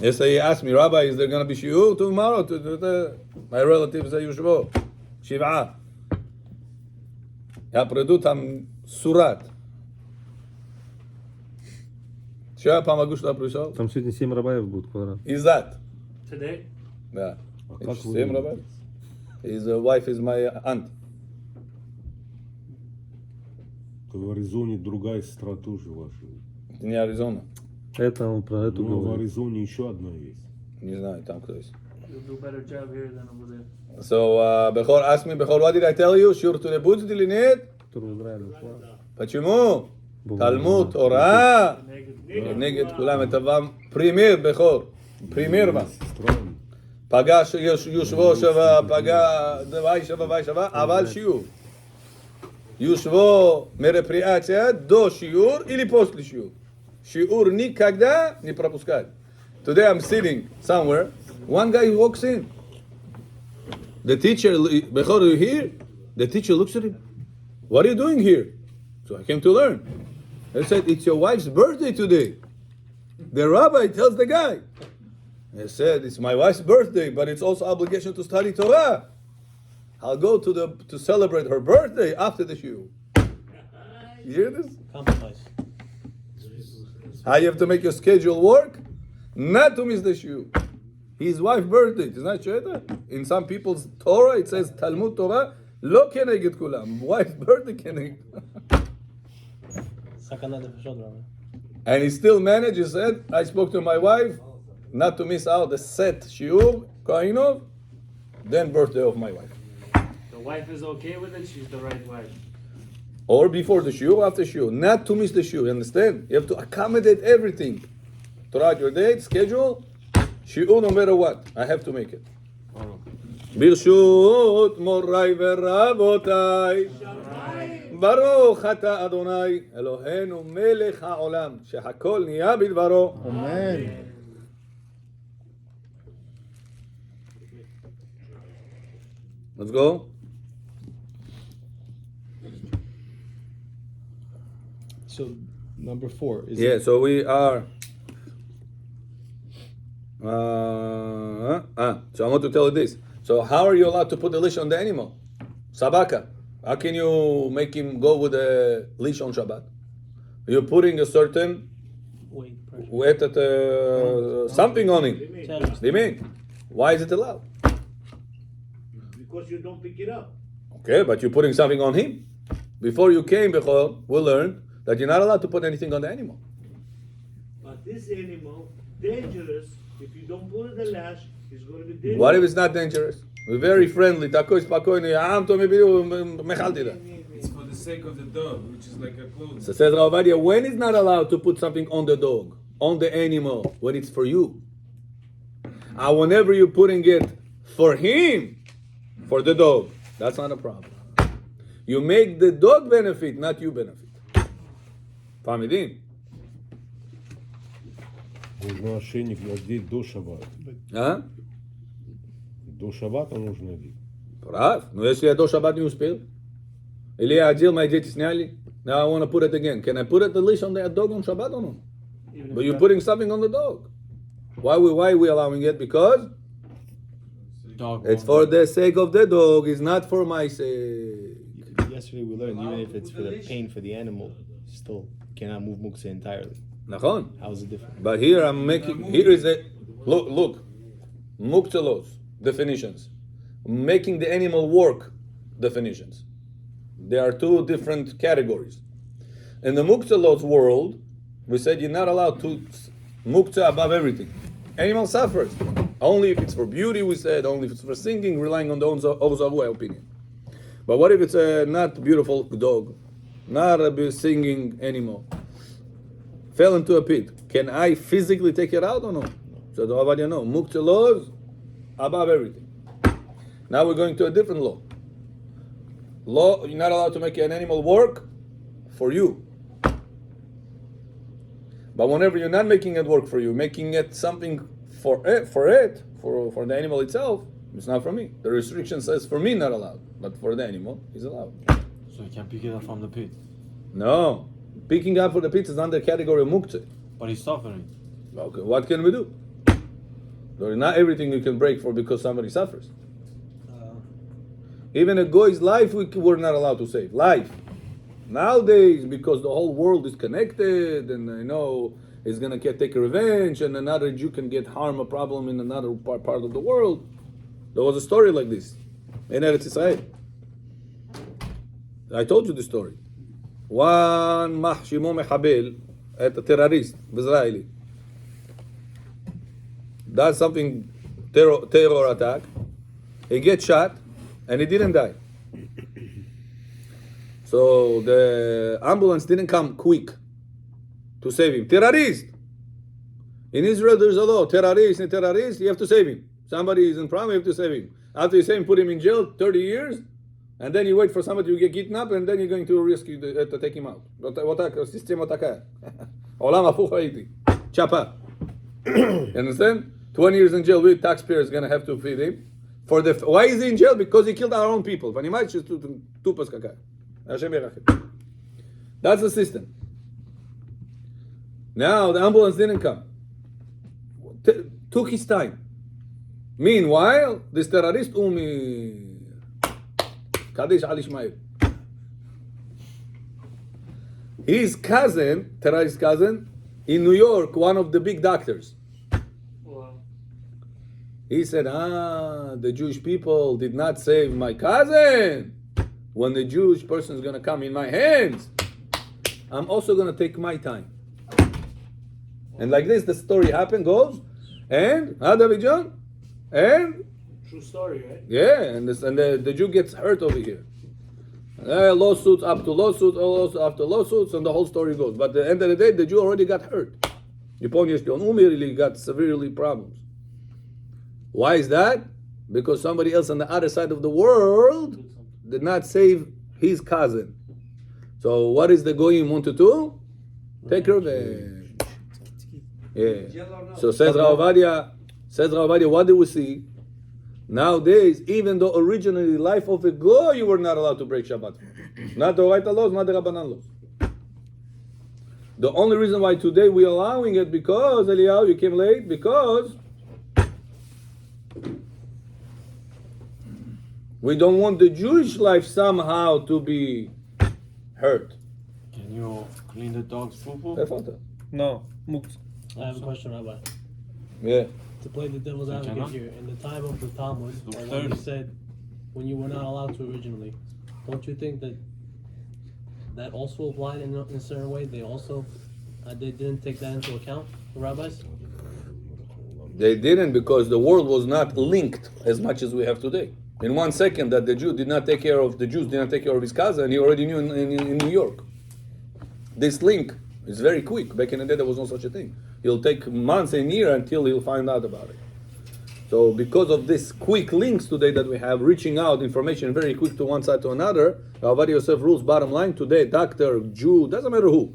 Yesterday he asked me, Rabbi, is there going to be shiur tomorrow? My relatives say Yushvo. Shiv'a. הפרדות המסורת. שהיה פעם הגוש לפרישות? Там сегодня 7 рабаев будет квадрат. Is that? Today? Да. как It's вы same думаете? rabbi. His wife is my aunt. В Аризоне другая сестра тоже ваша. Это не Аризона. Это он про эту Ну, в говорит. Аризоне еще одна есть. Не знаю, там кто есть. You'll do a better job here than over there. So, Bechor asked me, Bechor, what did I tell you? Shiur to the Butz Dilinit? Который в Израиле ушла. почему? Бог תלמוד знает. תורה Negative. נגד כולם את אבם פרימיר בכור, פרימיר בה. Странно. פגש יושבו שווה, דווי שווה, אבל שיעור. יושבו мероприятия до שיעור или после שיעור. שיעור никогда не пропускать. Today I'm sitting somewhere, one guy walks in. The teacher, Bechor, you here? The teacher looks at him. What are you doing here? So I came to learn. They said, it's your wife's birthday today. The rabbi tells the guy. He said, it's my wife's birthday, but it's also obligation to study Torah. I'll go to celebrate her birthday after the shiur. You hear this? Compromise. How you have to make your schedule work? Not to miss the shiur. His wife's birthday. It's not shayta. In some people's Torah, it says Talmud Torah, lo keneged kulam. Wife's birthday keneged. סכנה נפשות רבה. And he still managed, he said, I spoke to my wife not to miss out the set shiur, Kainov, then birthday of my wife. The wife is okay with it, she's the right wife. Or before the shiur, after shiur. Not to miss the shiur, you understand? You have to accommodate everything. Throughout your date, schedule, shiur no matter what. I have to make it. ברשות מוריי ורבותיי, ברוך אתה אדוני אלוהינו מלך העולם שהכל נהיה בדברו. אמן. Let's go. So number 4 is Yeah, so we are. So I want to tell you this. So how are you allowed to put the leash on the animal? Sabaka. How can you make him go with a leash on Shabbat? You're putting a certain Wait, pressure. weight at something on him. Terrorist. Limit. Why is it allowed? Because you don't pick it up. Okay, but you're putting something on him. Before you came, Bechol, we learned that you're not allowed to put anything on the animal. But this animal, dangerous. If you don't put it the lash, it's going to be dangerous. What if it's not dangerous? We're very friendly. It's for the sake of the dog, which is like a clothes. So says Ovadia, when is not allowed to put something on the dog, on the animal, when it's for you? And whenever you're putting it for him, for the dog, that's not a problem. You make the dog benefit, not you benefit. Fahmidim? Нужно ошейник надеть до шаббата. А? До шаббата нужно надеть. Прав. Но если я до шаббат не успел, или я одел, мои дети сняли, now I want to put it again. Can I put the leash on the dog on Shabbat or no? Even But if you're putting something on the dog. Why are we allowing it? Because it's for the sake of the dog. It's not for my sake. yesterday we learned even if it's for the pain for the animal, still cannot move muktzah entirely. Nachon. How is it different? But here I'm making. Here is a look. Muktzah definitions. Making the animal work definitions. There are two different categories. In the muktzah world, we said you're not allowed to muktzah above everything. Animal suffers. Only if it's for beauty, we said, only if it's for singing, relying on the Ovadia opinion. But what if it's a not beautiful dog, not a singing animal, fell into a pit? Can I physically take it out or no? So the Ovadia no. Muktzah laws above everything. Now we're going to a different law. Law, you're not allowed to make an animal work for you. But whenever you're not making it work for you, making it something for the animal itself, it's not for me. The restriction says for me not allowed, but for the animal is allowed. So you can pick it up from the pit. No, picking up for the pit is under category of muktzah. But he's suffering. Okay, what can we do? So not everything you can break for because somebody suffers. Even a guy's life we're not allowed to save. Life. Nowadays, because the whole world is connected, and it's gonna take revenge, and another Jew can get harm, a problem in another part of the world. There was a story like this in Eretz Israel. I told you the story. One mahshimo mechabel, a terrorist, Israeli, does something terror attack. He gets shot, and he didn't die. So the ambulance didn't come quick to save him. Terrorist! In Israel, there's a law. Terrorist, you have to save him. Somebody is in problem, you have to save him. After you save him, put him in jail 30 years, and then you wait for somebody to get kidnapped, and then you're going to rescue to take him out. System otaka. Olam hapuch haiti. Chapa. You understand? 20 years in jail, we taxpayers going to have to feed him. Why is he in jail? Because he killed our own people. That's the system. Now the ambulance didn't come. Took his time. Meanwhile, this terrorist Kaddish Al Ishmael. His cousin, terrorist cousin, in New York, one of the big doctors. Wow. He said, the Jewish people did not save my cousin. When the Jewish person is going to come in my hands, I'm also going to take my time. And like this, the story goes, and David John, and True story, right? yeah, and the Jew gets hurt over here. Lawsuits up to lawsuits, lawsuits after lawsuits, and the whole story goes. But at the end of the day, the Jew already got hurt. Really got severely problems. Why is that? Because somebody else on the other side of the world did not save his cousin. So what is the goyim want to do? Take revenge. Yeah. So says Rav Ovadia, what do we see? Nowadays, even though originally life of a goy you were not allowed to break Shabbat. Not the Oraita laws, not the Rabbanan laws. The only reason why today we're allowing it because, Eliyahu, you came late, because we don't want the Jewish life somehow to be hurt. Can you clean the dog's poo-poo? No, muktzah. I have a question, Rabbi. Yeah. To play the devil's advocate cannot? here, in the time of the Talmud, Look when third. you said when you were not allowed to originally, don't you think that also applied in a certain way? They also they didn't take that into account, the rabbis? They didn't, because the world was not linked as much as we have today. In 1 second that the Jews did not take care of his cousin, he already knew in New York. This link is very quick. Back in the day, there was no such a thing. It'll take months and years until he'll find out about it. So because of this quick links today that we have, reaching out information very quick to one side to another, Ovadia Yosef rules, bottom line, today, doctor, Jew, doesn't matter who.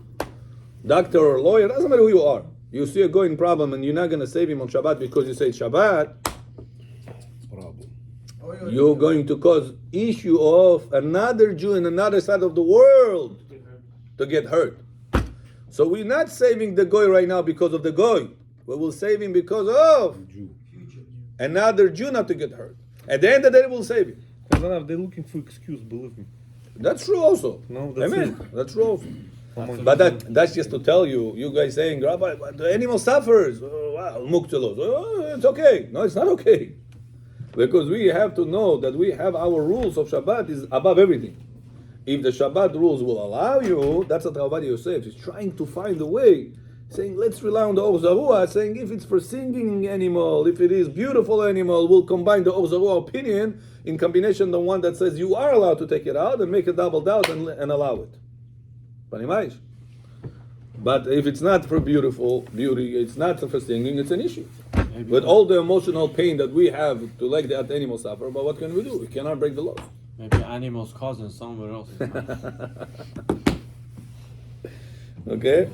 Doctor or lawyer, doesn't matter who you are. You see a going problem and you're not going to save him on Shabbat because you say Shabbat, Problem. you're going to cause issue of another Jew in another side of the world to get hurt. So we're not saving the goy right now because of the goy. We will save him because of Jew. another Jew not to get hurt. At the end of the day, we'll save him. They're looking for excuse, believe me. That's true also. No, that's Amen. it. That's true also. Come But that's just to tell you, you guys saying, Rabbi, but the animal suffers. Oh, wow, muktelos. Oh, it's okay. No, it's not okay. Because we have to know that we have our rules of Shabbat is above everything. If the Shabbat rules will allow you, that's what Ovadia Yosef is trying to find a way, saying let's rely on the Or Zarua, saying if it's for singing animal, if it is beautiful animal, we'll combine the Or Zarua opinion in combination the one that says you are allowed to take it out and make a double doubt and allow it. But if it's not for beauty, it's not for singing, it's an issue. Maybe With all the emotional pain that we have to let that animal suffer, but what can we do? We cannot break the law. maybe animals cousin somewhere else. Okay?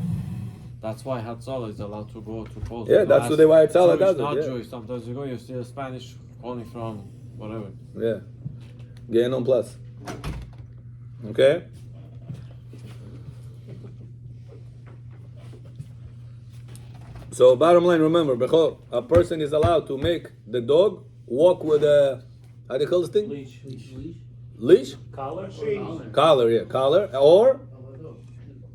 That's why Hatzalah is allowed to go to post. Yeah, that's today why Hatzalah does it, Not yeah. Jewish. Sometimes you go, you see a Spanish calling from whatever. Yeah. Gehenom plus. Okay? So bottom line, remember, Bechor, a person is allowed to make the dog walk with a, how do you call this thing? Leash? Collar? Collar, yeah, collar, or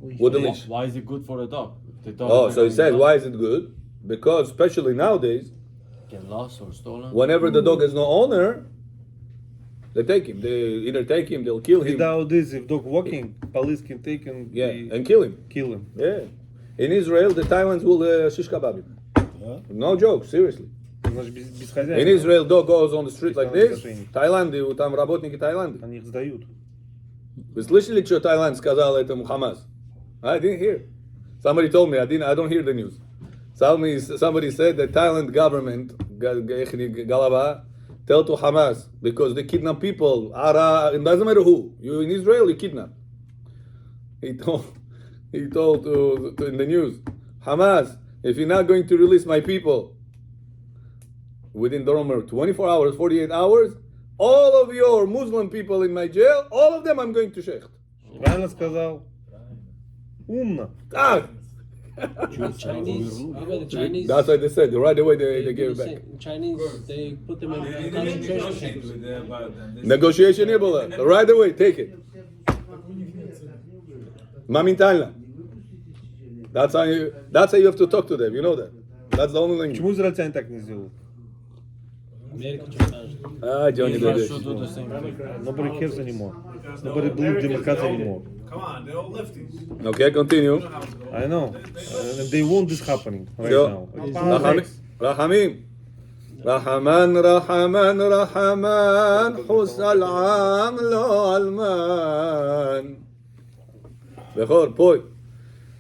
with a leash. Why is it good for the dog? The dog Oh, is so he not says, gonna why is it good? Because especially nowadays, get lost or stolen. whenever the dog has no owner, they take him. They either take him, they'll kill him. Without this, if dog walking, police can take and Yeah, and kill him. kill him. Yeah. In Israel, the Thailands will shish kebab him. No joke, seriously. Значит, без хозяина. In Israel, dog goes on the street like this. Там Таиланде, там работники Таиланда. Они их сдают. Вы слышали, что Таиланд сказал этому Хамас? I didn't hear. Somebody told me. I don't hear the news. Somebody said the Thailand government, Galava, tell to Hamas because they kidnap people. It doesn't matter who. You in Israel, you kidnap. He told in the news, Hamas, if you're not going to release my people within the 24 hours, 48 hours, all of your Muslim people in my jail, all of them I'm going to shecht. Правильно сказал. Умно. Ah! Chinese, remember the Chinese? That's what they said. Right away they gave it back. Chinese, they put them in They didn't concentration negotiate camps. with them about them. They said- Negotiation не было. Right away, take it. Моментально. That's how you have to talk to them. You know that. That's the only language. Почему израильтяне так не сделают? Америка что скажет? Ah, Johnny Israel did should it. do the same thing. Nobody cares anymore. Nobody believes democracy anymore. Come on, they're all lefties. Okay, continue. I know. And they want this happening right Yo. now. It's Rahamim. politics. Rahamim. Rahman, Hus al-Am lo alman. Bechor, poi.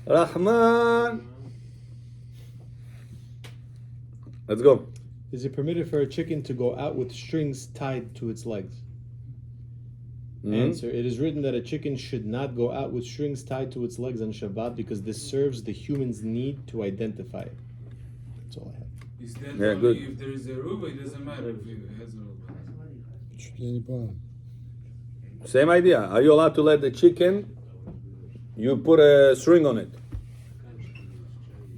Rahman. Let's go. Is it permitted for a chicken to go out with strings tied to its legs? Answer: It is written that a chicken should not go out with strings tied to its legs on Shabbat because this serves the human's need to identify it. That's all I have. He said Yeah, only good. if there is a ruba, it doesn't matter if it has a ruba. Same idea. Are you allowed to let the chicken, you put a string on it?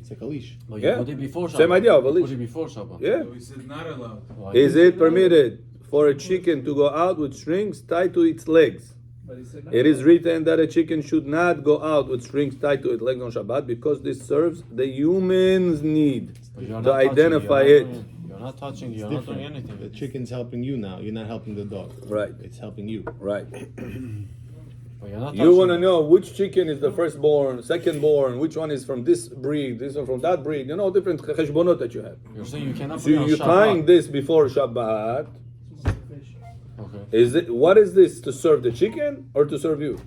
It's like a leash. But Yeah. you put it before Shabbat. Same idea of a You leash. Put it before Shabbat. Yeah. So he said not allowed. Why? Is it permitted for a chicken to go out with strings tied to its legs? It is written that a chicken should not go out with strings tied to its legs on Shabbat because this serves the human's need But you're to not touching identify you're it. not doing- You're not touching, you're It's not doing different. anything. The chicken's helping you now. You're not helping the dog. Right, It's helping you. right. But you're not You want to touching know which chicken is the firstborn, secondborn, which one is from this breed, this one from that breed. You know, different cheshbonot that you have. You're saying you cannot So put it on you're tying Shabbat. this before Shabbat. Okay. Is it? What is this to serve the chicken or to serve you?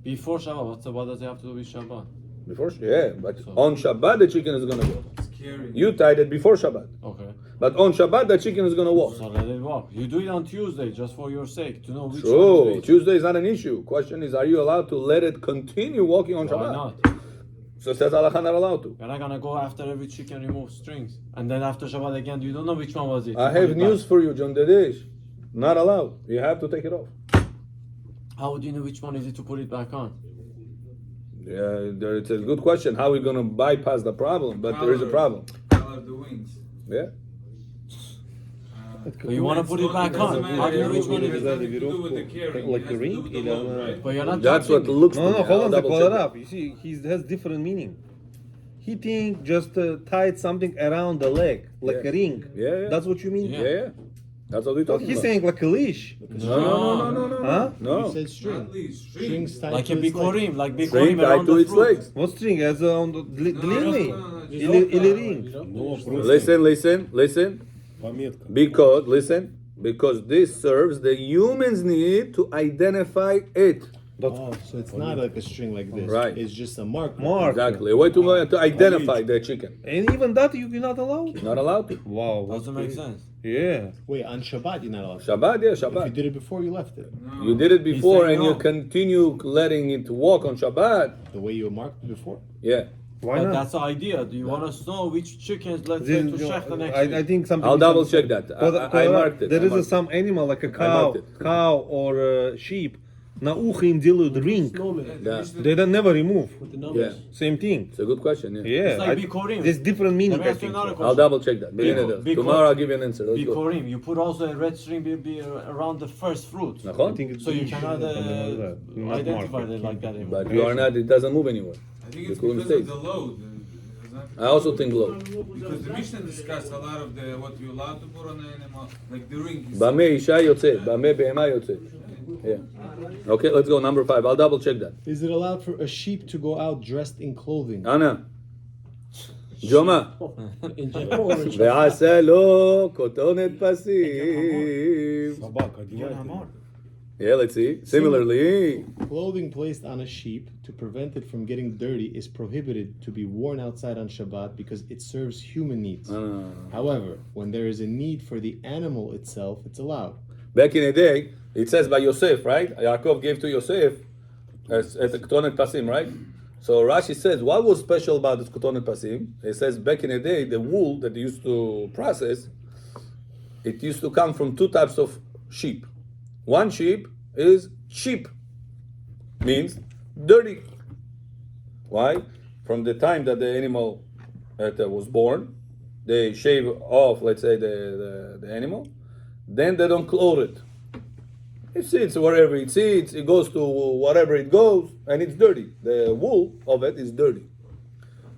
Before Shabbat, what does it have to do with Shabbat? Before, yeah, but So- on Shabbat the chicken is gonna go. It's carrying. You tied it before Shabbat, Okay. but on Shabbat the chicken is gonna walk. So let it walk. You do it on Tuesday just for your sake to know which one True. is which. Tuesday is not an issue. Question is, are you allowed to let it continue walking on Why Shabbat? not? So says Allah not allowed to. You're not gonna go after every chicken remove strings, and then after Shabbat again, you don't know which one was it. I You put have it news back. for you, John Dedesh. Not allowed. You have to take it off. How would you know which one is it to put it back on? It's a good question. How are we going to bypass the problem? But there is a problem. Color of the wings. Yeah. But you want to put it back on. How do you know which one it is? Завязали Nothing to do with the веревку, carrying. like It a has to do ring, with the или load, она... right? But you're not That's what touching. it looks No, to no, me. hold I'll on, they double call check it up. You see, he has different meaning. He think just tied something around the leg, like Yeah. a ring. Yeah. That's what you mean? Yeah, yeah. That's what we're But talking he's about. saying like a leash. No. Huh? No. You said string. Not least, Strings tied Like to a its legs. bikorim, like String bikorim tied around to the its fruit. legs. What string? As on the длинный? no. Или ring? Ну, просто Listen. пометка. Because this serves the human's need to identify it. Oh, so it's not like a string like this. Right. It's just a mark. Mark. Exactly. A way to identify the chicken. And even that you're not allowed? Not allowed to. Wow. that's Doesn't make crazy. sense. Yeah. Wait, on Shabbat you're not allowed. Shabbat, yeah, If you Shabbat. did it before, you left it. No. You did it before saying and you no. continue letting it walk on Shabbat. The way you marked it before. Yeah. Why But not? that's the idea. Do you want us to know which chickens let's say Then, to shech the next I week? think something. I'll double check that. I marked it. There I is marked some animal like a marked cow, it. or a sheep. Наухим делают ring. Yeah. They don't never remove. With the numbers. Yeah. Same thing. It's a good question. Yeah. Yeah. It's like Bikorim. There's different meaning, Let me I ask you think. another So. question. I'll double check that. Biko- Tomorrow I'll give you an answer. Let's go. Bikorim, you put also a red string be around the first fruit. I נכון? think it's So you cannot something like that. Not identify market. it like that anymore. But you are not. It doesn't move anywhere. I think it's Bikurim because stays. of the load. It's not- I also think low. Because the Mishnah discussed a lot of the what you're allowed to put on the animal, like the ring. is- במה אישה יוצאת? במה בהמה יוצאת? Yeah. Okay, let's go. Number 5. I'll double check that. Is it allowed for a sheep to go out dressed in clothing? אנא. ג'ומא. In general, or in ועשה לו כותונת פסים. Собака, одевай. Yeah, let's see. Similarly, Clothing placed on a sheep to prevent it from getting dirty is prohibited to be worn outside on Shabbat because it serves human needs. However, when there is a need for the animal itself, it's allowed. back in the day, it says by Yosef, right? Yaakov gave to Yosef as a ketonet pasim, right? So Rashi says, what was special about this ketonet pasim? It says back in the day, the wool that they used to process, it used to come from two types of sheep. One sheep is cheap, means dirty. Why? From the time that the animal was born, they shave off, let's say, the animal. Then they don't clothe it. It sits wherever it sits, it goes to wherever it goes, and it's dirty. The wool of it is dirty.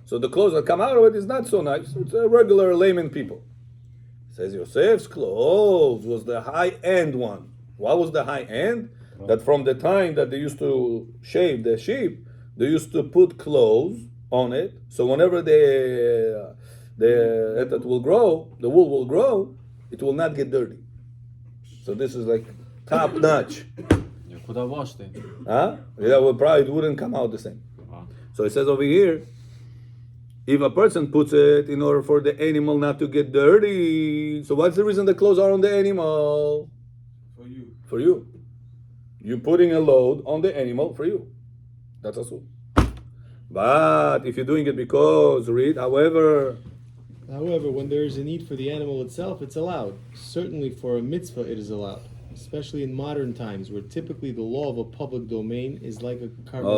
So the clothes that come out of it is not so nice. It's a regular layman people. Says Yosef's clothes was the high-end one. What was the high-end? That from the time that they used to shave the sheep, they used to put clothes on it. So whenever that will grow, the wool will grow, it will not get dirty. So this is like top notch. You could have washed it. Huh? Yeah, well, probably it wouldn't come out the same. So it says over here, if a person puts it in order for the animal not to get dirty, so what's the reason the clothes are on the animal? For you. For you. You're putting a load on the animal for you. That's a soul. But if you're doing it because, However, when there is a need for the animal itself, it's allowed. Certainly for a mitzvah, it is allowed. Especially in modern times, where typically the law of a public domain is like a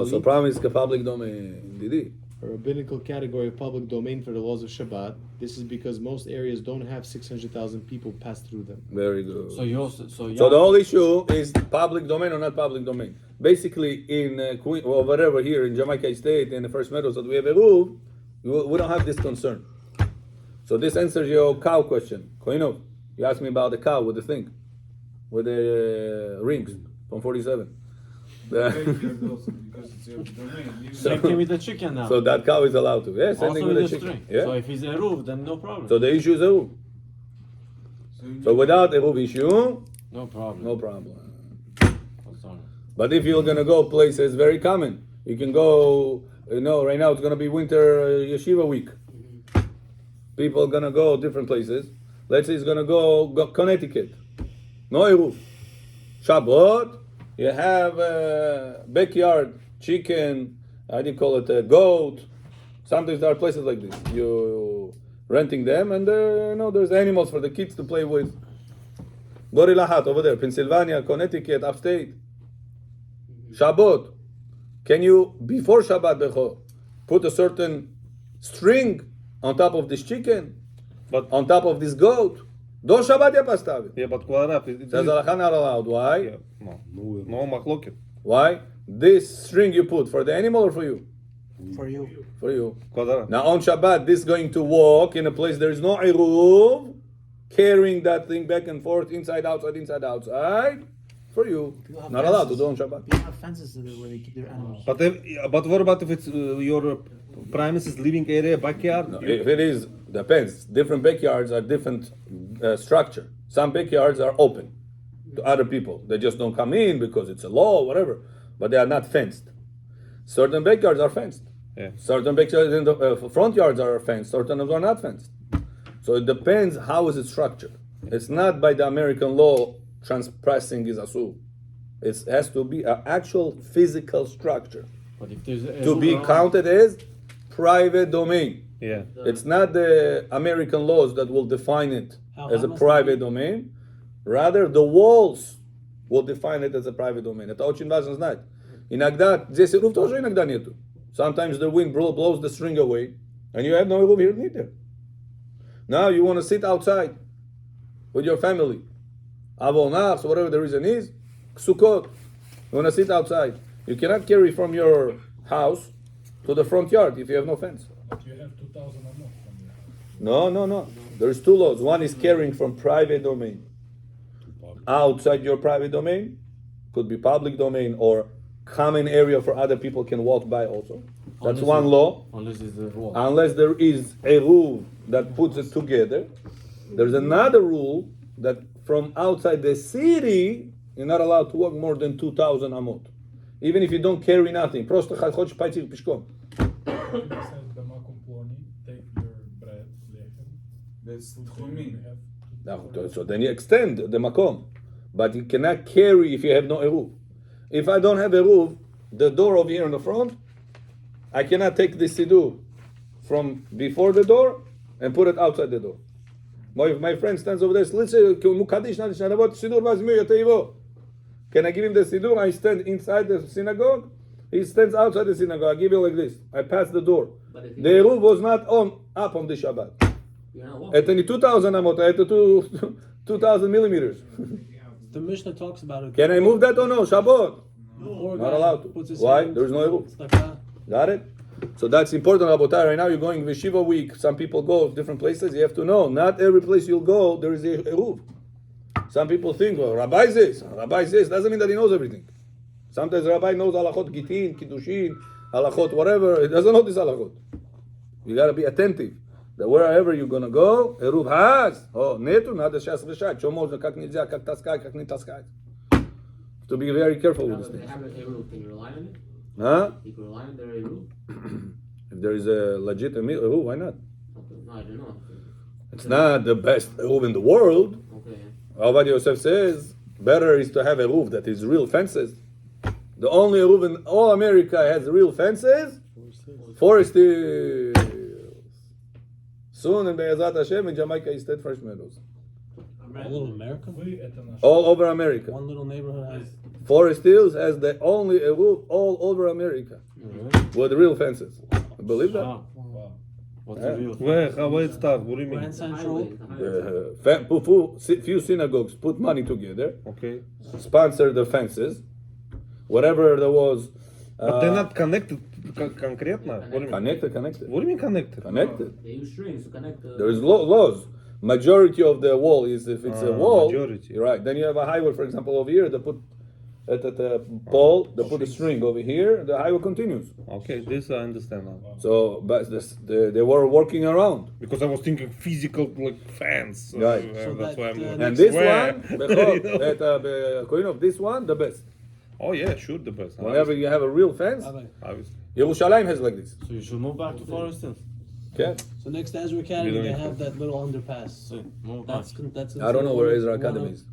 so problem is public domain. Didi. a rabbinical category of public domain for the laws of Shabbat. This is because most areas don't have 600,000 people pass through them. Very good. So you also, So the whole issue is public domain or not public domain. Basically, in Queen or whatever here in Jamaica State, in the First Meadows that we have Eruv, we don't have this concern. So this answers your cow question. Koinov, you asked me about the cow with the thing, with the rings from 47. Because it's your domain. You- same thing with the chicken now. So that cow is allowed to. Yeah, same Also thing with with the the chicken. string. So Yeah. if he's a roof, then no problem. So the issue is Eruv. you So without Eruv issue, no problem. no problem. What's on it? But if you're gonna go places, very common. You can go. Right now it's gonna be winter yeshiva week. People are gonna go different places. Let's say it's gonna go Connecticut. No Eruv. Shabbat. You have backyard chicken. How do you call it? A goat. Sometimes there are places like this. You renting them, and there's animals for the kids to play with. Gorilla Hat over there, Pennsylvania, Connecticut, upstate. Shabbat. Can you, before Shabbat, Becho, put a certain string on top of this chicken, But on top of this goat? Do Shabbat ya pastavi. yeah, but Kvaraf, Says Halacha not allowed. Why? yeah, no machloket. Why? This string you put for the animal or for you? for you. For you. Kvaraf. Now on Shabbat, this is going to walk in a place there is no Eruv, carrying that thing back and forth, inside, outside, for you. Not allowed to do on Shabbat. People have fences where they keep their animals. But what about if it's your premises, living area, backyard? No, if it is, depends. Different backyards are different structure. Some backyards are open to other people. They just don't come in because it's a law or whatever. But they are not fenced. Certain backyards are fenced. Yeah. Certain backyards in the front yards are fenced. Certain are not fenced. So it depends how is it structured. It's not by the American law transpressing is asur. It has to be an actual physical structure But if there's a to be roof around- counted as private domain. Yeah. It's not the American laws that will define it How as a must private domain. Rather, the walls will define it as a private domain. Это очень важно знать. Иногда здесь eruv тоже иногда нету. Sometimes the wind blows the string away, and you have no eruv here neither. Now you want to sit outside with your family. Avol Nachs, whatever the reason is, Sukkot. You want to sit outside. You cannot carry from your house to the front yard if you have no fence. But you have 2,000 amot from your house. No. There's two laws. One is carrying from private domain outside your private domain. Could be public domain or common area for other people can walk by also. That's one law. Unless it's the wall. Unless there is a rule that puts it together. There's another rule that from outside the city, you're not allowed to walk more than 2,000 amot. Even if you don't carry nothing. Просто хочешь пойти пешком. It says b'makom ploni, take your bread, lechem. That's You tchumin. have Now, so then you extend the makom. But you cannot carry if you have no eruv. If I don't have eruv, the door over here in the front, I cannot take the siddur from before the door and put it outside the door. My friend stands over there, listen, can I give him the siddur? I stand inside the synagogue. He stands outside the synagogue. I give him like this. I pass the door. The eruv was not up on the Shabbat. Это не 2,000 amot, это 2,000 millimeters. The Mishnah talks about it. Can I move that or no? Shabbat. Poor Not guy allowed to. puts his Why? hand- There is no eruv. It's like that. Got it? So that's important, Rabotai. Right now you're going Yeshiva week. Some people go different places. You have to know, not every place you'll go, there is a eruv. Some people think, well, Rabbi says. Doesn't mean that he knows everything. Sometimes Rabbi knows halachot gitin, kiddushin, halachot whatever. He doesn't know this halachot. You got to be attentive. That wherever you're going to go, eruv has. Oh, нету, надо сейчас решать. Что можно, как нельзя, как таскать, как не таскать. To be very careful with this thing. Can you rely on it? Huh? You can rely on their rule? If there is a legitimate eruv, why not? No, I don't know. It's not the best eruv in the world. Okay. Ovadia Yosef says, better is to have a roof that is real fences. The only roof in all America has real fences. Forest hills. Soon in Be'ezat Hashem in Jamaica Estate Fresh Meadows. All over America? вы, это наш. All over America. One little neighborhood has. Forest Hills has the only roof all over America with real fences. You believe that? Ah, Wow. what's Yeah. the real? Where? How it start? What do you mean? Grand Central. Few synagogues put money together, Okay. sponsor the fences, whatever there was. But they're not connected concretely. What do you mean? Connected. What do you mean connected? Connected. They use strings to connect the. There is laws. Majority of the wall is if it's a wall. Majority. You're right. Then you have a highway, for example, over here. They put at the pole. They put a string over here. The highway continues. Okay, this I understand now. So, but they were working around. Because I was thinking physical like fans. Right. So That's that, why I'm going. And this Where? one, You know? according of this one, the best. Oh yeah, sure, the best. Whenever you have a real fence, Obviously. Yerushalayim has like this. So you should move back to Forest Hills. Okay. So next to Ezra Academy, don't they need have that little underpass. So move back. That's. I don't know where Ezra Academy is.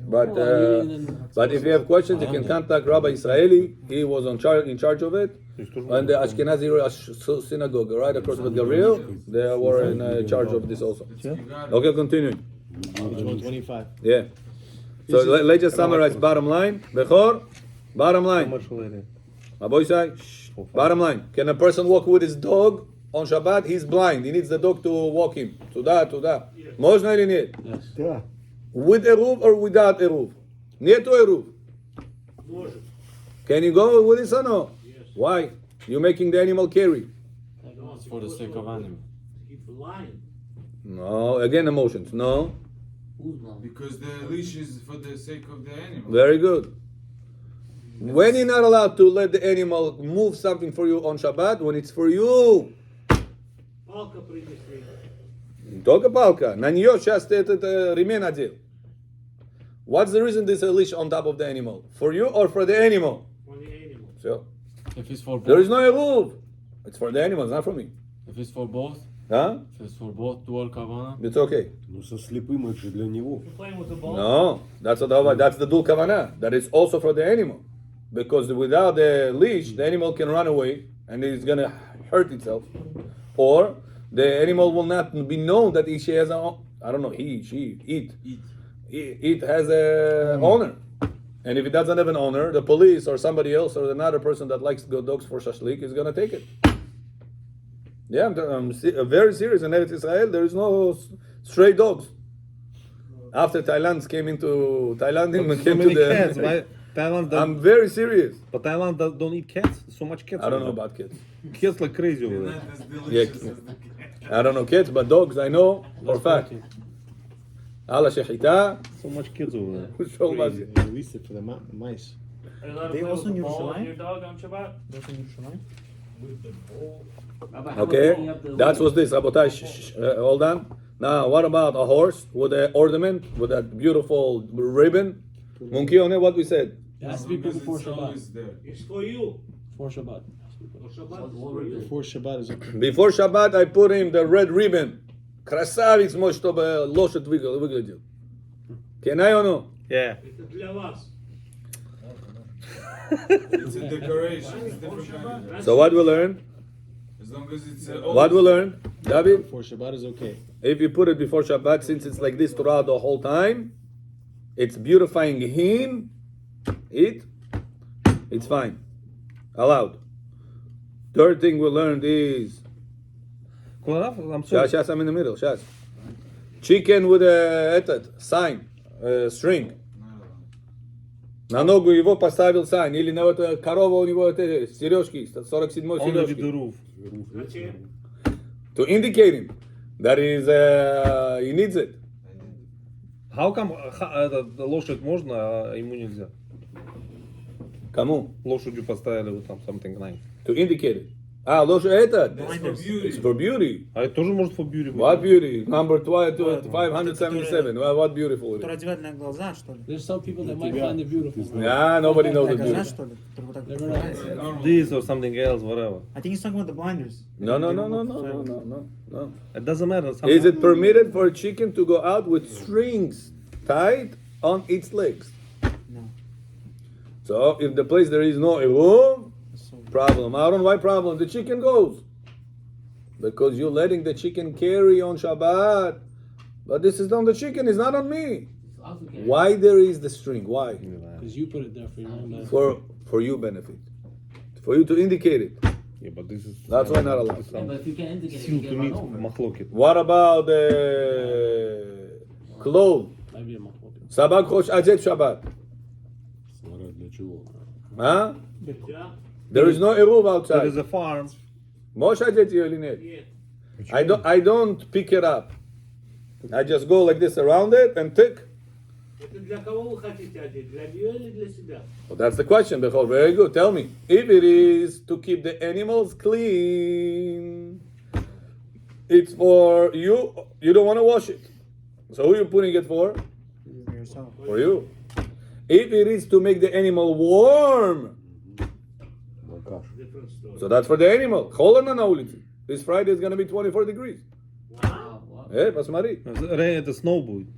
But Well, I mean, but if you have questions, you can contact Rabbi Israeli. He was in charge of it. And the Ashkenazi synagogue right across with Gabriel, they were in charge of this also. Okay, continue. 25. Yeah. So let's just summarize. Bottom line, Bechor. Bottom How line. much later? Rabbi say. Bottom line. Can a person walk with his dog on Shabbat? He's blind. He needs the dog to walk him. To that. Можно или нет? Yeah. With eruv or without eruv? Нету eruv. Может. Can you go with this or no? Why? You're making the animal carry. It's for the sake of animal. Keep lying. No, again emotions. No. Who's blind? Because the leash is for the sake of the animal. Very good. When you're not allowed to let the animal move something for you on Shabbat, when it's for you. Палка принесли. Только палка. На нее сейчас этот ремень одел. What's the reason there's a leash on top of the animal? For you or for the animal? For the animal. So, If it's for both. there is no eruv. It's for the animals, not for me. If it's for both. Huh? If it's for both dual kavana. It's okay. Ну, со слепым это же для него. You're playing with the ball? No, that's the dul kavanah. That is also for the animal, because without the leash, the animal can run away and it's gonna hurt itself, or the animal will not be known that she has a. I don't know. He, she, it has a owner. And if it doesn't have an owner, the police or somebody else or another person that likes dogs for shashlik is gonna take it. Yeah, I'm very serious. In Eretz Israel, there is no stray dogs. After Thailand came to Cats, the. right? Thailand. I'm very serious. But Thailand don't eat cats. So much cats. I don't know over there. about kids. Cats like crazy over You're there. not as delicious Yeah. as the cat. I don't know kids, but dogs I know for a fact. Allah shehita. So much kids over there. Crazy. They released it for the mice. Are you allowed to They play also with the in ball of Yerushalayim? your dog on Shabbat? That's in Yerushalayim? With the ball? Rabbi, how about Okay, when you have the that wheel? was this. Rabotai, hold on. Now, what about a horse with an ornament with that beautiful ribbon? Monkey on it. What we said? It has to be Because before it's Shabbat. always there. It's for you. Before Shabbat. For Shabbat What is for you. Before Shabbat is okay. Before Shabbat, I put him the red ribbon. Красавец мой, чтобы лошадь выглядел. Can I or no? Yeah. Это для вас. It's a decoration. It's different kind of. So what we learn? As long as it's What we learn, David? Before Shabbat is okay. If you put it before Shabbat, since it's like this throughout the whole time, it's beautifying him. It's fine, allowed. Third thing we learned is I'm sorry. Shas, I'm in the middle. Shas. Chicken with a sign, string. На ногу его поставил sign. Или на это корова у него это сережки, 47-й Only with the сережки. roof. Зачем? To indicate him that he needs it. How come лошадь можно, а ему нельзя? Кому? Лошадью поставили вот там something nice. To indicate it. Лошадь это. That's for beauty. It's for beauty. А это тоже может for beauty быть. What beauty? Number 577. Well, what beautiful it Которые is. одевают на глаза, что ли? There's some people that might find it beautiful. Yeah, nobody knows the На глаза, beauty. что ли? Которые вот так Never открываются. Normal. This or something else, whatever. I think he's talking about the blinders. No. No. It doesn't matter. Is it permitted for a chicken to go out with strings tied on its legs? No. So if the place there is no eruv, So, problem. I don't know why problem. The chicken goes. Because you're letting the chicken carry on Shabbat. But this is on the chicken, it's not on me. It's also carried. Why there is the string? Why? Because you put it there for your own benefit. For you benefit. For you to indicate it. Yeah, but this is. That's why not allowed. Yeah, but if you can indicate it, Still you to get me, run over. махлокет. What about the clothes? Maybe a machloket. Sabak хош одеть в Shabbat. Смотря для чего. Huh? Yeah? There is no eruv There is outside. a farm. Можешь одеть ее или нет? Yeah. I don't pick it up. I just go like this around it and tick. Это для кого вы хотите одеть? Для нее или для себя? Well, that's the question, Bechol. Very good. Tell me. If it is to keep the animals clean, it's for you. You don't want to wash it. So who are you putting it for? yourself. For you. If it is to make the animal warm, Different story. so that's for the animal. Холодно на улице. This Friday is going to be 24 degrees. Wow, wow. Посмотри. Rain, это snow будет.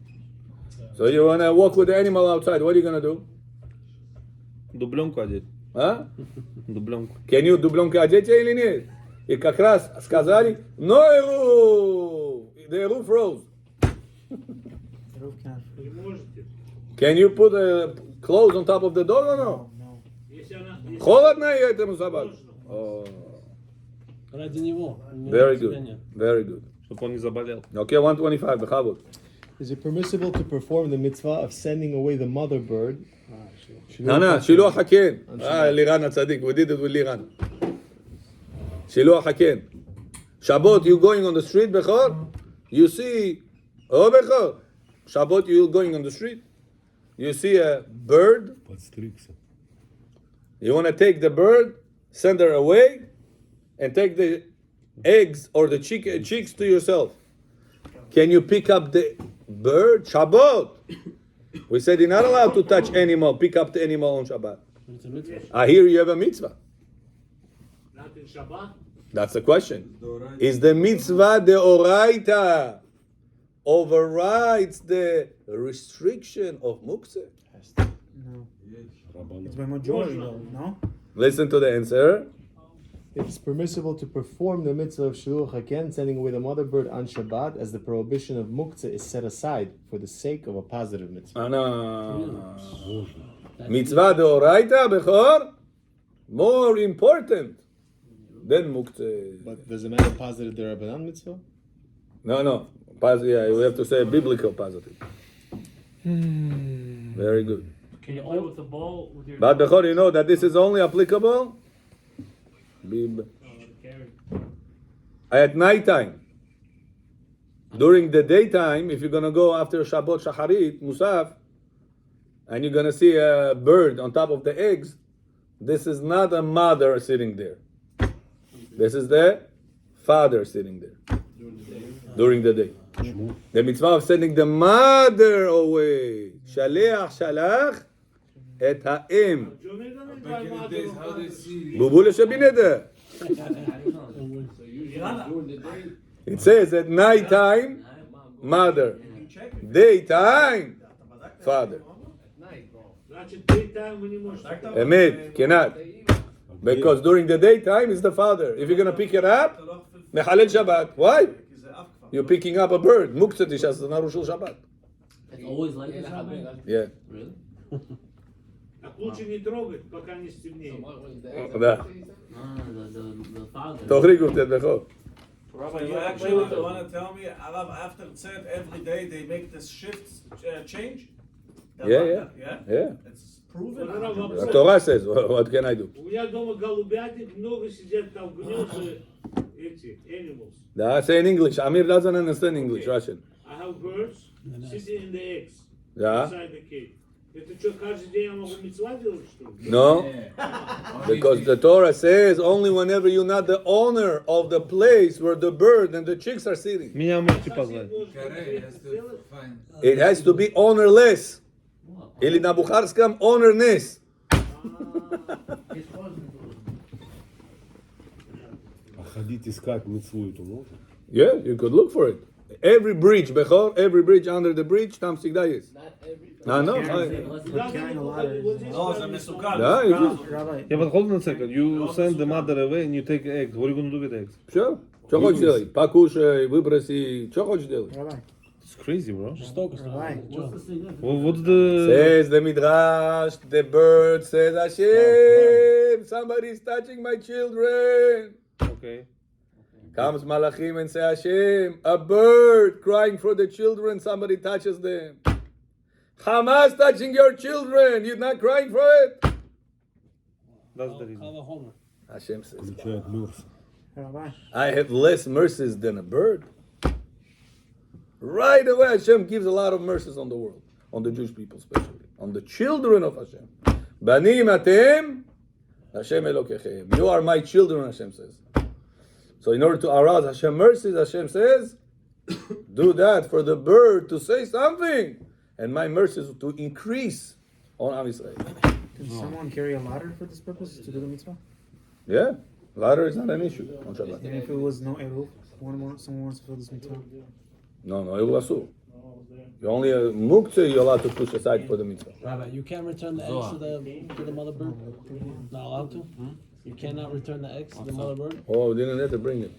So you want to walk with the animal outside. What are you going to do? Дубленку одеть. Huh? Дубленку. Can you дубленку одеть или нет? И как раз сказали, no roof. The roof rose. The roof can't. Не можете. Can you put clothes on top of the door or no? No. Если она... если- Холодно этому собаке. Oh, Ради него. very good. Very good. Чтобы он не заболел. Okay, 125. Bechavot. Is it permissible to perform the mitzvah of sending away the mother bird? No, שילוח הקן. לירן הצדיק. We did it with לירן. שילוח הקן. Shabbat, you going on the street, Bechor? You see, Bechor. Shabbat, you going on the street? You see a bird? Подстригся. You want to take the bird, send her away, and take the eggs or the chicks to yourself. Can you pick up the bird? Shabbat. We said you're not allowed to touch animal, pick up the animal on Shabbat. It's a mitzvah. I hear you have a mitzvah. Not in Shabbat? That's the question. Is the mitzvah the oraita overrides the restriction of muktzeh? No. Рабана. It's by majority though, no? Listen to the answer. It's permissible to perform the mitzvah of Shiluach HaKen, sending away the mother bird on Shabbat, as the prohibition of muktzah is set aside for the sake of a positive mitzvah. No. Mitzvah deoraita bechor, more important than muktzeh. But does it matter positive the Rabbanan mitzvah? No. Yeah, we have to say biblical positive. Very good. Can you play with the ball with your But bechor, you know that this is only applicable carry? at night time. During the daytime, if you're gonna go after Shabbat Shacharit, Musaf, and you're gonna see a bird on top of the eggs, this is not a mother sitting there. This is the father sitting there during the day. The mitzvah of sending the mother away. Shaleach shalach et ha'em. Back in the days, how they see Bubu leshabineder. I don't know. So usually during the day, It says at night time, mother. Daytime, father. Значит, daytime when you must. Emet, cannot. Because during the daytime is the father. If you're going to pick it up, Mechalel Shabbat. Why? You're picking up a bird. Muktzah tishas narushul Shabbat. it's always like this, Rabbi? Yeah. Really? Так лучше не трогать, пока не стемнеет. Да. The father. תוכריגו את בכל. Rabbi, you actually want to tell me, after it said every day they make this shift change? Yeah. It's proven. The Torah says, what can I do? У меня дома голубятник, много сидят там в гнезде, эти, animals. That's in English. Amir doesn't understand English, Russian. I have birds sitting in the eggs Yeah. inside the cage. Это что, каждый день я могу мицва делать, что ли? No. Because the Torah says only whenever you're not the owner of the place where the bird and the chicks are sitting. Меня можете позвать. Carey has to find. It has to be ownerless. Или на бухарском ownerless. А ходить искать митцву эту можно? Yeah, you could look for it. Every bridge, Bechor, every bridge under the bridge, там всегда есть. No. Да, it is. Rabbi, Yeah, but hold on a second. You send the mother away and you take eggs. What are you going to do with eggs? Все. Что хочешь делать? Покушай, выброси. Что хочешь делать? Rabbi, It's crazy, bro. Just focus. Rabbi. What's the... Says the Midrash, the bird says, Hashem, somebody's touching my children. Okay. Comes Malachim and say, Hashem, a bird crying for the children, somebody touches them. Hamas touching your children, you're not crying for it? That's the reason. Call the Homer. Hashem says, Включает мерз. Rabbi. I have less mercies than a bird. Right away, Hashem gives a lot of mercies on the world, on the Jewish people especially, on the children of Hashem. Banim atem, Hashem Elokechem. You are my children, Hashem says. So in order to arouse Hashem mercies, Hashem says, do that for the bird to say something, and my mercies to increase on Am Yisrael. Can someone carry a ladder for this purpose to do the mitzvah? Yeah, ladder is not an issue on Shabbat. And if it was no eruv, someone wants to fill this mitzvah? No, Eruv Asur. You only muktzeh you're allowed to push aside for the mitzvah. Rabbi, you can't return the eggs to the mother bird? Not allowed to? You cannot return the eggs to the mother bird? Oh, didn't have to bring it.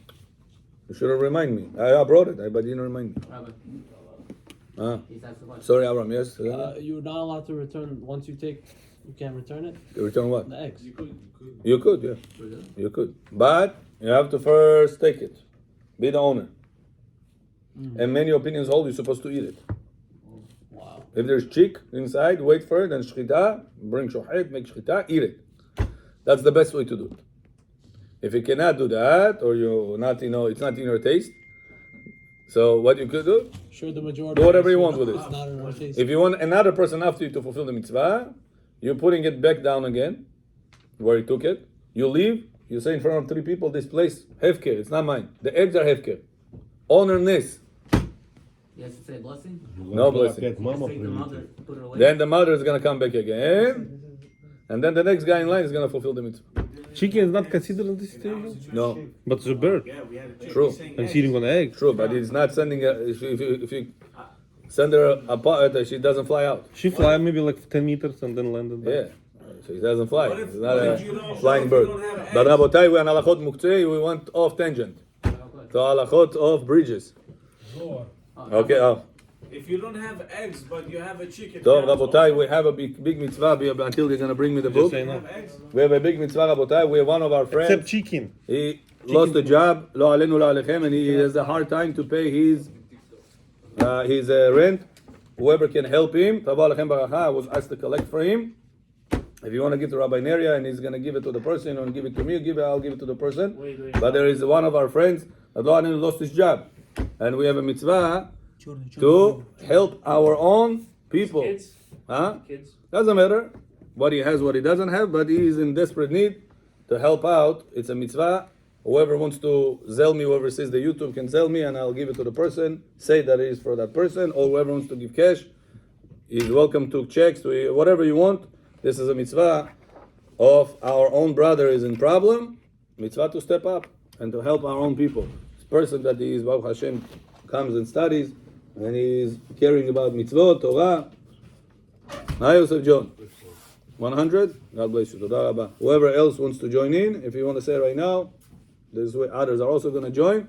You should have reminded me. I brought it, but you didn't remind me. Rabbi, Ah. he's asked the question. Sorry, Avram, yes? You're not allowed to return, once you take, you can't return it? Return what? The eggs. You could, yeah. You could. But you have to first take it. Be the owner. And many opinions hold you're supposed to eat it. Wow. If there's chick inside, wait for it, and shchita, bring shohet, make shchita, eat it. That's the best way to do it. If you cannot do that, or you're not, it's not in your taste, so what you could do, Sure, the majority. do whatever you want with it. It's not in our taste. If you want another person after you to fulfill the mitzvah, you're putting it back down again, where you took it. You leave, you say in front of 3 people, this place, hefker, it's not mine. The eggs are hefker. Ownerless. He has to say a blessing? No blessing. Опять мама Take the mother, прилетит. put her away. Then the mother is going to come back again, and then the next guy in line is going to fulfill the mitzvah. Chicken is not considered in this situation? No, But it's a bird. Yeah, we had a chick True. saying And it's eating on the egg. true, but it's not sending if you send her apart, she doesn't fly out. She fly maybe like 10 meters and then landed back. Yeah, so it doesn't fly. What if- It's not what a if you don't- flying if bird. you don't have But eggs? Rabotai, we on halachot muktzeh, we went off tangent. So halachot of bridges. Zohar. Okay, If you don't have eggs, but you have a chicken. טוב, cows רבותיי, also. we have a big mitzvah until they're going to bring me the Just book. say You no. have eggs. We have a big mitzvah, rבותיי. We have one of our Except friends. chicken. He lost a job, לא עלינו לא עליכם, and he has a hard time to pay his rent. Whoever can help him, תבוא עליכם ברכה. I was asked to collect for him. If you want to give to Rabbi Neria and he's going to give it to the person, or give it to me, I'll give it to the person. But there is one of our friends that lost his job, and we have a mitzvah to help our own people. Kids. Huh? Kids. Doesn't matter what he has, what he doesn't have, but he is in desperate need to help out. It's a mitzvah. Whoever wants to sell me, whoever sees the YouTube can sell me, and I'll give it to the person. Say that it is for that person, or whoever wants to give cash is welcome to checks, to whatever you want. This is a mitzvah of our own brother is in problem. Mitzvah to step up and to help our own people. This person that is Baruch Hashem comes and studies, and he is caring about mitzvot, Torah. Hi, Yosef John. 100? God bless you. Toda Rabba. Whoever else wants to join in, if you want to say right now, this way others are also going to join.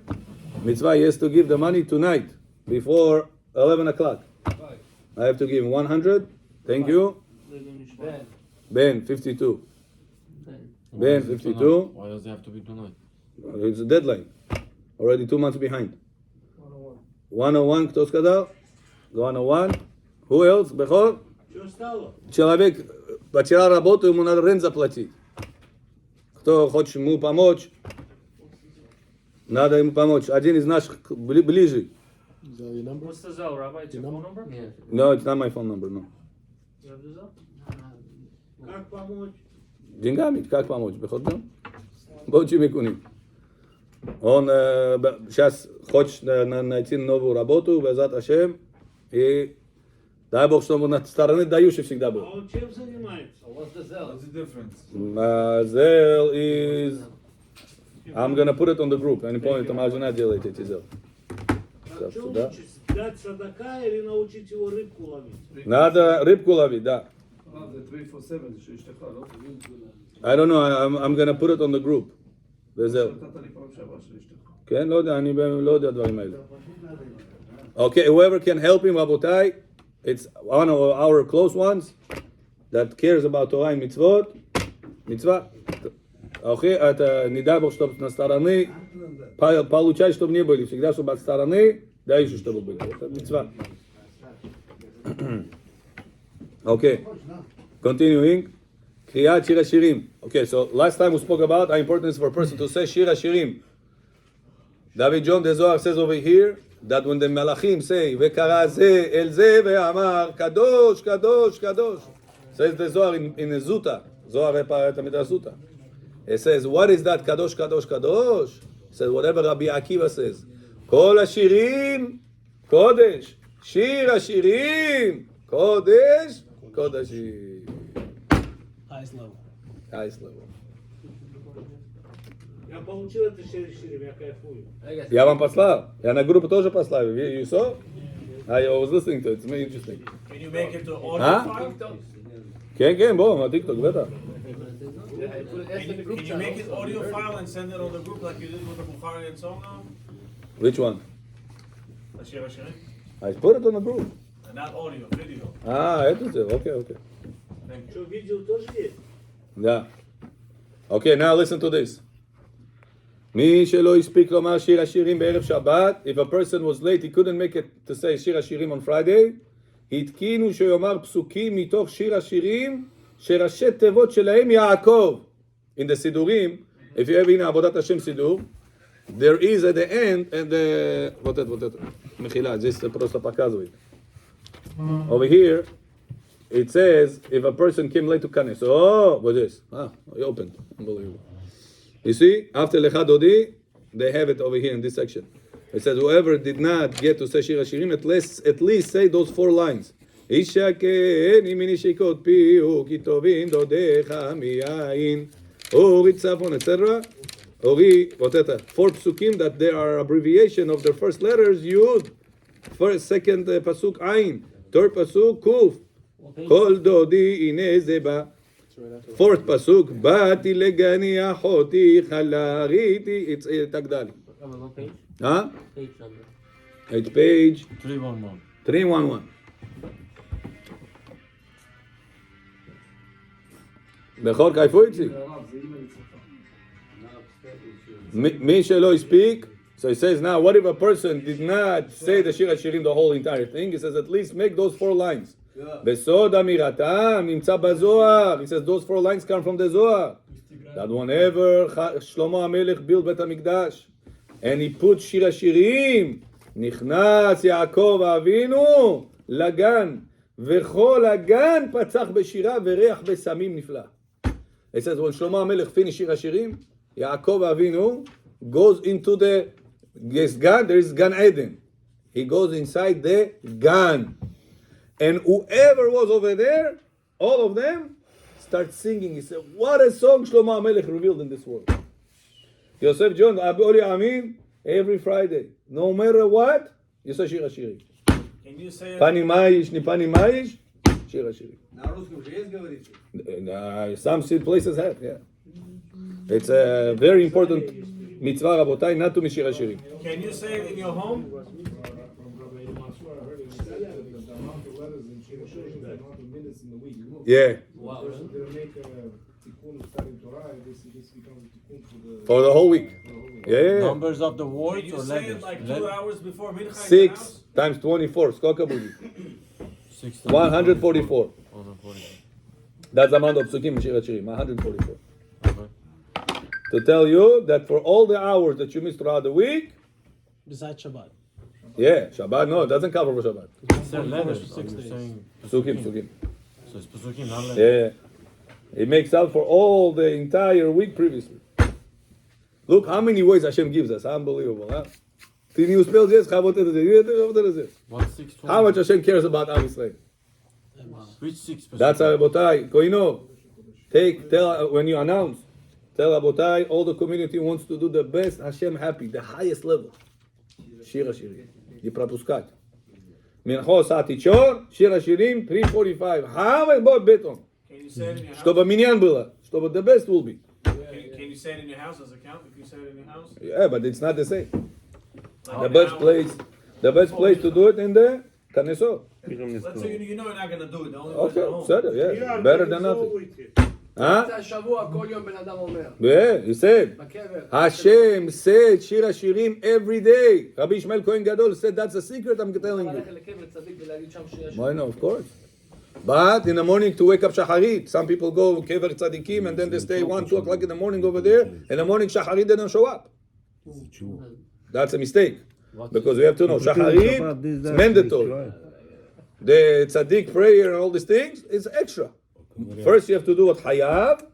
Mitzvah, he has to give the money tonight, before 11 o'clock. I have to give him 100. Thank you. Ben, 52. Ben, 52. Why does it have to be tonight? It's a deadline. Already 2 months behind. 101, кто сказал? 101. Who else? Бехор? Что стало? Человек потерял работу, ему надо рент заплатить. Кто хочет ему помочь? Надо ему помочь. Один из наших ближе. What's the Zell, Rabbi? It's your phone number? Yeah. No, it's not my phone number, no. You have the Zell? Как помочь? Деньгами, как помочь? Бехор, да? Бочи микуним. Он сейчас хочет найти новую работу, Безат Ашем, и дай Бог, чтобы он от стороны дающий всегда был. А он чем занимается? What's the Zell? What's the difference? Зел is... I'm gonna put it on the group. Они помнят, там жена делает эти зел. А что лучше, дать садака или научить его рыбку ловить? Надо рыбку ловить, да. I don't know, I'm gonna put it on the group. וזהו. כן, לא יודע, אני לא יודע דברים האלה. Okay, whoever can help him, רבותיי, it's one of our close ones that cares about Torah and mitzvot. Mitzvah. Okay, это не дай Бог, чтобы на стороны, получай, чтобы не были, всегда, чтобы от стороны, дай еще, чтобы были. Это mitzvah. Okay, continuing. קריאת שיר השירים. Okay, so last time we spoke about how important it is for a person to say שיר השירים. David John the Zohar says over here that when the Malachim say וקרא זה אל זה ואמר קדוש, קדוש, קדוש. Says the Zohar in a Zuta. Zohar תמיד הזוטה. It says, what is that קדוש, קדוש, קדוש? It says, whatever Rabbi Akiva says. כל השירים קודש. שיר השירים קודש, קודשים. Highest level. Highest level. Я получил это шире, я кайфую. Я вам послал. Я на группу тоже послал. You saw? I was listening to it. It's very interesting. Can you make it to audio Huh? file? כן, כן, בוא, מהטיקטוק, בטח. Can you make it audio file and send it on the group like you did with the Bukhari and song now? Which one? השיר השירים? I put it on the group. Not audio, video. это זה, okay. Что, видео тоже есть? Yeah. Okay, now listen to this. מי שלא הספיק לומר שיר השירים בערב שבת, if a person was late, he couldn't make it to say שיר השירים on Friday, התקינו שיאמר פסוקים מתוך שיר השירים, שראשי תיבות שלהם יעקב. In the סידורים, if you have in עבודת השם סידור, there is at the end, and the... вот это, מחילה, здесь просто показывает. Over here, it says, if a person came late to Kanes, what's this? He opened. Unbelievable. You see, after Lecha Dodi, they have it over here in this section. It says, whoever did not get to say Shir HaShirim, at least say those 4 lines. Ishakeni minishikot piu, kitovin dodecha miyain, ori tzafon, etc. Ori, what is that? 4 psukim that they are abbreviation of their first letters, Yud, first, second pasuk, Ain, third pasuk, Kuf, Kol dodi ine zeba. 4th pasuk, Bati legani achoti chalariti. It's Tagdali. What page? Huh? Page number. It's page 311. 311. בכור כיפו איציק. מי שלא הספיק, so he says now, what if a person did not say the Shir HaShirim, the whole entire thing? He says at least make those 4 lines. בסוד אמירתם נמצא בזוהר. He says those 4 lines come from the Zohar. That whenever Shlomo HaMelech built בית המקדש, and he put Shir HaShirim, נכנס יעקב אבינו לגן, וכל הגן פצח בשירה וריח בסמים נפלא. It says when Shlomo HaMelech finished Shir HaShirim, Yaakov Avinu goes into the Gan, there is Gan Eden. He goes inside the Gan. And whoever was over there, all of them, start singing. He said, what a song Shlomo HaMelech revealed in this world. Yosef John, Aboli Amin, every Friday, no matter what, you say Shir HaShirim. Can you say Pani Maish, Nipani Maish, Shir HaShirim. Some places have, yeah. It's a very important mitzvah, Rabotai, not to miss Shir HaShirim. Can you say it in your home? Yeah. For the whole week. Yeah. Numbers of the words Can you or say it letters? like 2 hours before Mincha in the 6 house? times 24. Skoka Budi. 6 144. 144. That's the amount of psukim in Shir HaShirim. 144. To tell you that for all the hours that you miss throughout the week, Besides Shabbat. yeah, Shabbat, no, it doesn't cover for Shabbat. It said letters, so 6 you're days. saying Psukim. So it's Pesukim, not letters. Yeah. It makes up for all the entire week previously. Look how many ways Hashem gives us. Unbelievable, huh? How much Hashem cares about Am Yisrael. Which 6 That's Rabotai. Koino. Tell when you announce. Tell Rabotai, all the community wants to do the best. Hashem happy, the highest level. Shir HaShirim. Yipropuskat. Mincho Satichor, Shir HaShirim, 345. How about Beton? Can you say it in your house? Чтобы minyan было. Чтобы the best will be. Can you say it in your house as a count? If you say it in your house? Yeah, but it's not the same. Like The now, best place to do it in the Knesset. Let's say you know you're not going to do it. The only way Okay, is at home. בסדר, yeah. Better than nothing. Huh? השבוע כל יום בן אדם אומר. Yeah, he said. בקבר. Hashem said Shir HaShirim every day. Rabbi Ishmael Kohen Gadol said that's a secret I'm telling you. ללכת לקבר צדיק ולהגיד שם שיש. Why not? Of course. But in the morning to wake up Shacharit. Some people go Kever Tzadikim and then they stay 1, 2 o'clock in the morning over there. In the morning Shacharit they don't show up. That's a mistake. Because we have to know Shacharit is mandatory. The Tzadik prayer and all these things is extra. First you have to do what Hayav,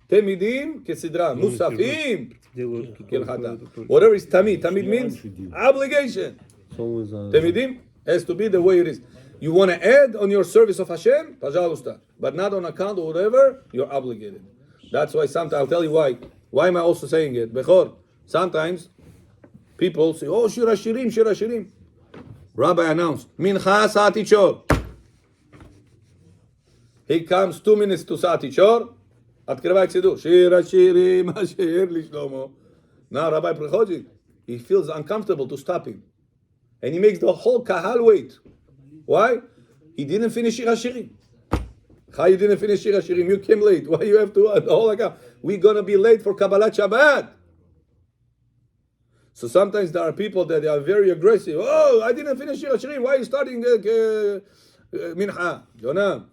Temidim, Kesidra, Musafim, Kilchata. Whatever is Tamid. Tamid means obligation. Temidim has to be the way it is. You want to add on your service of Hashem, Pajalusta, but not on account of whatever, you're obligated. That's why sometimes, I'll tell you why. Why am I also saying it? Bechor, sometimes people say, oh, Shir HaShirim, Shir HaShirim. Rabbi announced, Mincha Sa'ati Chor. He comes 2 minutes to Sa'ati Chor. Открывает Siddur. Shir HaShirim, Asher li Shlomo. Now Rabbi Prechodzik, he feels uncomfortable to stop him. And he makes the whole Kahal wait. Why? He didn't finish Shir HaShirim. How you didn't finish Shir HaShirim? You came late. Why you have to the whole account? We're going to be late for Kabbalat Shabbat. So sometimes there are people that they are very aggressive. Oh, I didn't finish Shir HaShirim. Why are you starting Mincha? Jonah,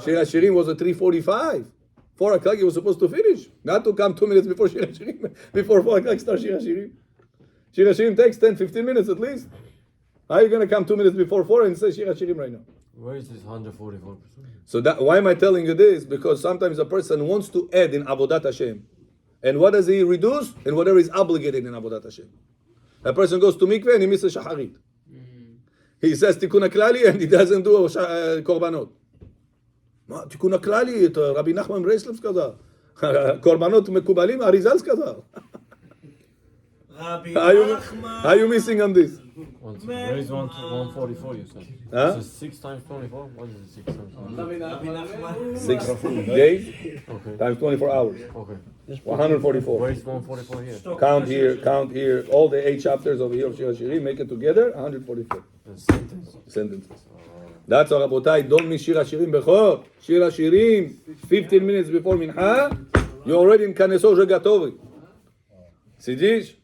Shir HaShirim was at 3:45. 4 o'clock he was supposed to finish. Not to come 2 minutes before Shir HaShirim. Before 4 o'clock start Shir HaShirim. Shir HaShirim takes 10-15 minutes at least. How are you going to come 2 minutes before 4 and say Shir HaShirim right now? Where is this 144%? So why am I telling you this? Because sometimes a person wants to add in Avodat Hashem. And what does he reduce? And whatever is obligated in Avodat Hashem. A person goes to mikveh and he misses shacharit. He says tikkun klali and he doesn't do korbanot. תיקון הכללי, רבי נחמן ברסלב כזה. קורבנות מקובלים, אריזל כזה. Rabbi How are you missing on this? Where is 144 you said? Huh? So 6 times 24? What is it 6 times 24? 6 days Okay. times 24 hours. Okay. 144. Where is 144 here? Count here. All the 8 chapters over here of Shir HaShirim, make it together, 144. Sentences. That's why, רבותיי, don't miss שיר השירים בכור. שיר השירים, 15 minutes before מנחה, you're already in כנסו уже готовый. Сидишь?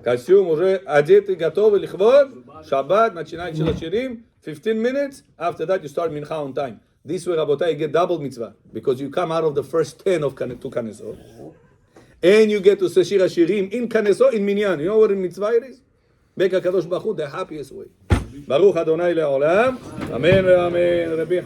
Костюм уже одетый, готовый, לכבוד. Shabbat, начинает שיר השירים, 15 minutes. After that, you start mincha on time. This way, רבותיי, you get double mitzvah. Because you come out of the first 10 of two כנסות. And you get to say שיר השירים in כנסו, in minyan. You know what in mitzvah it is? Make הקדוש ברוך הוא the happiest way. ברוך אדוני לעולם, אמן ואמן. רבי